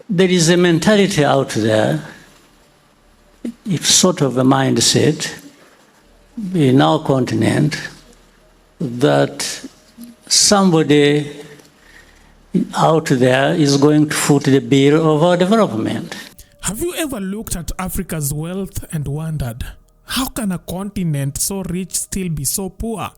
there is a mentality out there, it's sort of a mindset in our continent that somebody out there is going to foot the bill of our development. Have you ever looked at Africa's wealth and wondered, how can a continent so rich still be so poor?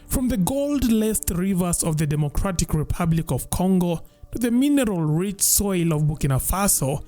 From the gold-laced rivers of the Democratic Republic of Congo to the mineral-rich soil of Burkina Faso,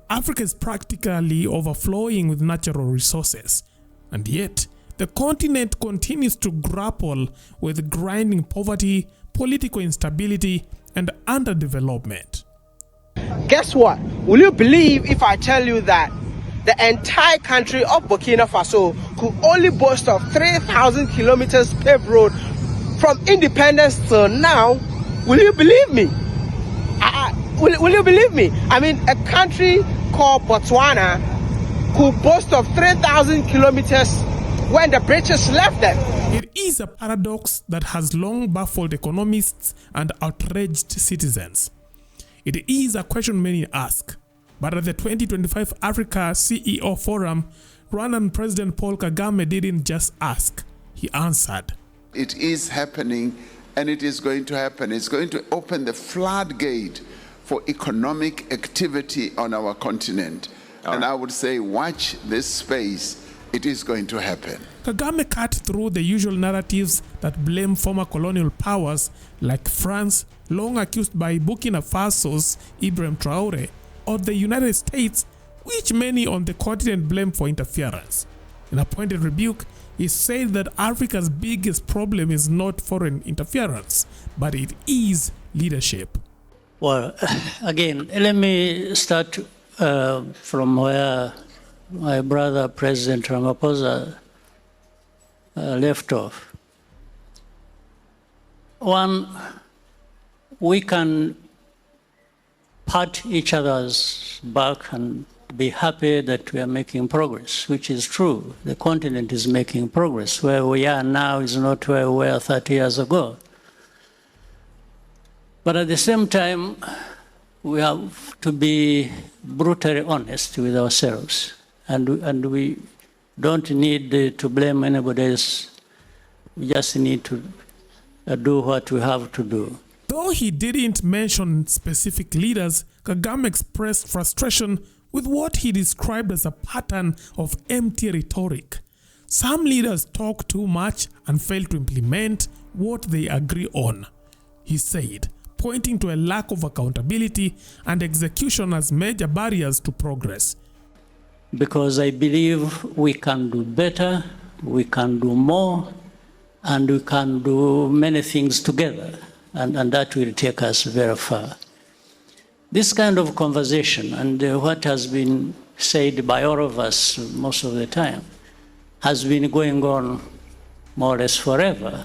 Africa is practically overflowing with natural resources. And yet, the continent continues to grapple with grinding poverty, political instability, and underdevelopment. Guess what? Will you believe if I tell you that the entire country of Burkina Faso could only boast of 3,000 kilometers paved road from independence till now? Will you believe me? Will you believe me? I mean, a country called Botswana could boast of 3,000 kilometers when the British left them. It is a paradox that has long baffled economists and outraged citizens. It is a question many ask, but at the 2025 Africa CEO Forum, Rwandan President Paul Kagame didn't just ask, he answered. It is happening and it is going to happen. It's going to open the floodgate for economic activity on our continent. And I would say, watch this space. It is going to happen. Kagame cut through the usual narratives that blame former colonial powers like France, long accused by Burkina Faso's Ibrahim Traoré, or the United States, which many on the continent blame for interference. In a pointed rebuke, he said that Africa's biggest problem is not foreign interference, but it is leadership. Well, again, let me start from where my brother, President Ramaphosa, left off. One, we can pat each other's back and be happy that we are making progress, which is true. The continent is making progress. Where we are now is not where we were 30 years ago. But at the same time, we have to be brutally honest with ourselves. And we don't need to blame anybody else. We just need to do what we have to do. Though he didn't mention specific leaders, Kagame expressed frustration with what he described as a pattern of empty rhetoric. Some leaders talk too much and fail to implement what they agree on, he said, pointing to a lack of accountability and execution as major barriers to progress. Because I believe we can do better, we can do more, and we can do many things together, and that will take us very far. This kind of conversation and what has been said by all of us most of the time has been going on more or less forever.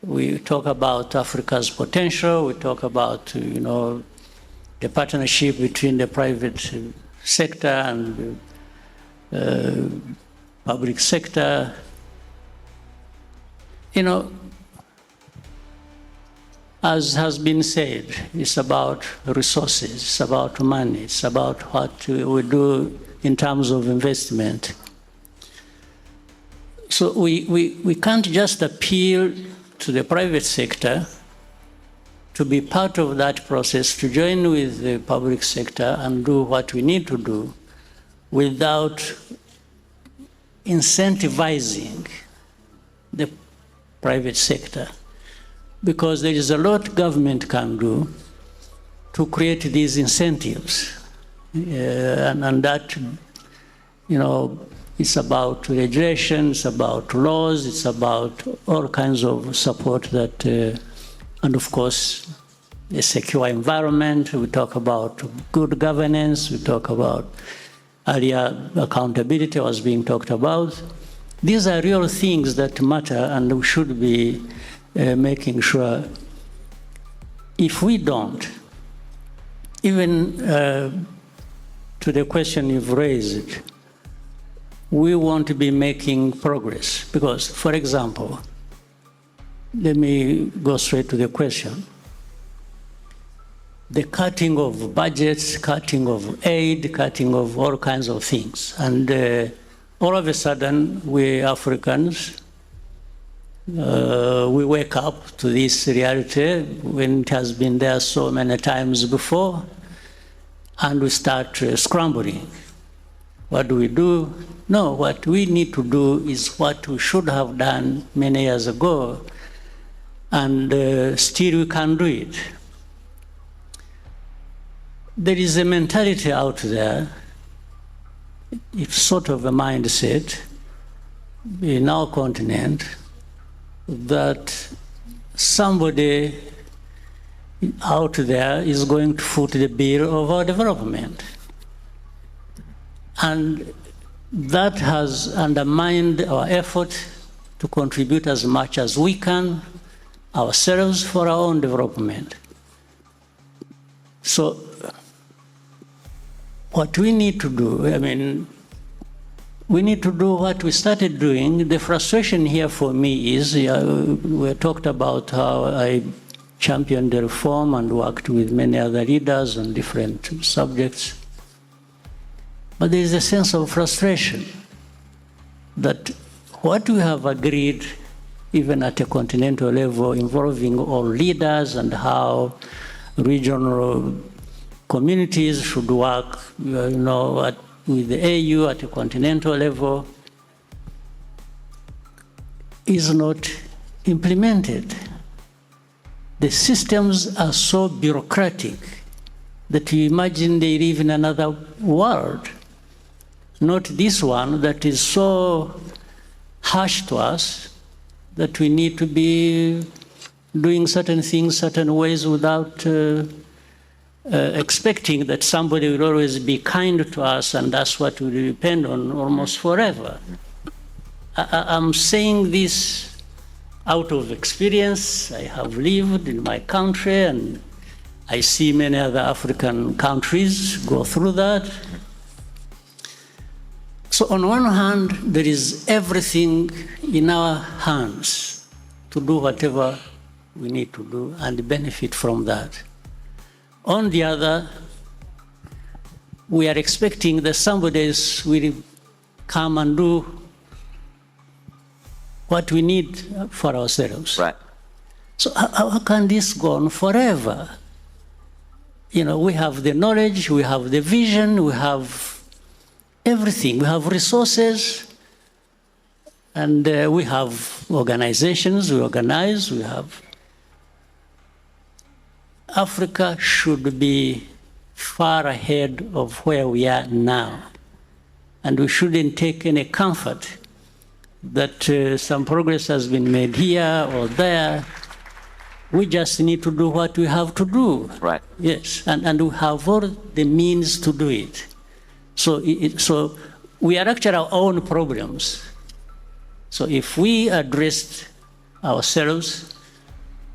We talk about Africa's potential, we talk about, the partnership between the private sector and public sector. As has been said, it's about resources, it's about money, it's about what we do in terms of investment. So we can't just appeal to the private sector to be part of that process, to join with the public sector and do what we need to do without incentivizing the private sector. Because there is a lot government can do to create these incentives. And that, it's about regulation, it's about laws, it's about all kinds of support that, and of course, a secure environment. We talk about good governance, we talk about earlier accountability was being talked about. These are real things that matter, and we should be making sure. If we don't, even to the question you've raised, we won't be making progress. Because, for example, let me go straight to the question. the cutting of budgets, cutting of aid, cutting of all kinds of things. And all of a sudden, we Africans, we wake up to this reality when it has been there so many times before, and we start scrambling. What do? No, what we need to do is what we should have done many years ago, and still we can't do it. There is a mentality out there, it's sort of a mindset in our continent that somebody out there is going to foot the bill of our development. And that has undermined our effort to contribute as much as we can ourselves for our own development. So what we need to do, I mean, we need to do what we started doing. The frustration here for me is, we talked about how I championed the reform and worked with many other leaders on different subjects. But there is a sense of frustration that what we have agreed, even at a continental level, involving all leaders and how regional communities should work, with the AU at a continental level, is not implemented. The systems are so bureaucratic that you imagine they live in another world, not this one that is so harsh to us that we need to be doing certain things certain ways without expecting that somebody will always be kind to us, and that's what we depend on almost forever. I'm saying this out of experience. I have lived in my country, and I see many other African countries go through that. So on one hand, there is everything in our hands to do whatever we need to do and benefit from that. On the other, we are expecting that somebody else will come and do what we need for ourselves. Right. So how can this go on forever? We have the knowledge, we have the vision, we have everything. We have resources, and we have organizations, we organize, we have. Africa should be far ahead of where we are now. And we shouldn't take any comfort that some progress has been made here or there. We just need to do what we have to do. Right. Yes, and we have all the means to do it. So we are actually our own problems. So if we addressed ourselves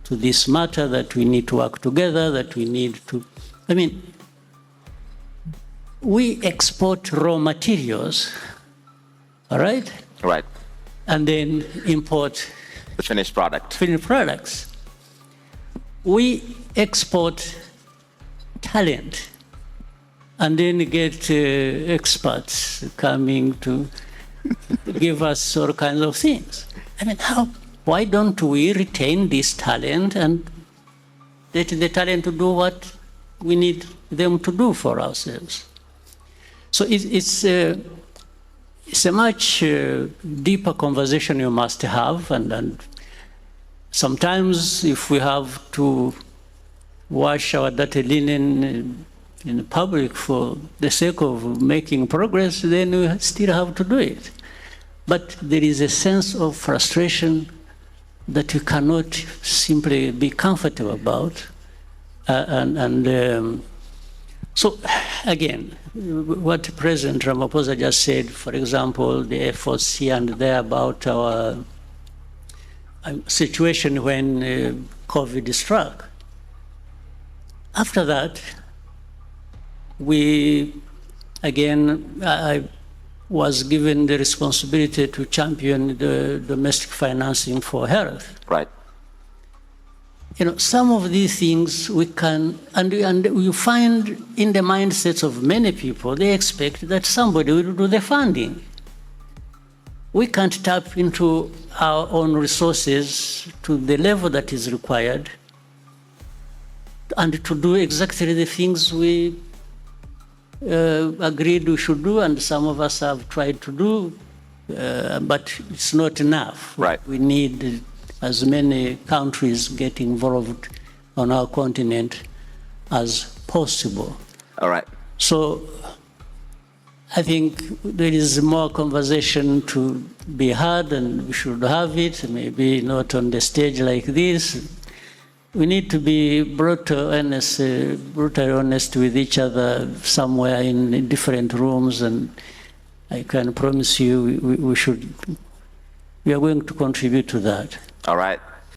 to this matter, that we need to work together, that we need to, we export raw materials, all right? Right. And then import the finished product. Finished products. We export talent and then get experts coming to give us all kinds of things. Why don't we retain this talent and let the talent to do what we need them to do for ourselves? So it's a much deeper conversation you must have, and sometimes if we have to wash our dirty linen in public for the sake of making progress, then we still have to do it. But there is a sense of frustration that you cannot simply be comfortable about. So again, what President Ramaphosa just said, for example, the efforts here and there about our situation when COVID struck. After that, I was given the responsibility to champion the domestic financing for health. Right. some of these things we can, and you find in the mindsets of many people, they expect that somebody will do the funding. We can't tap into our own resources to the level that is required and to do exactly the things we agreed we should do, and some of us have tried to do, but it's not enough. Right. We need as many countries get involved on our continent as possible. All right. So I think there is more conversation to be had, and we should have it, maybe not on the stage like this. We need to be brutally honest with each other somewhere in different rooms, and I can promise you we are going to contribute to that. All right.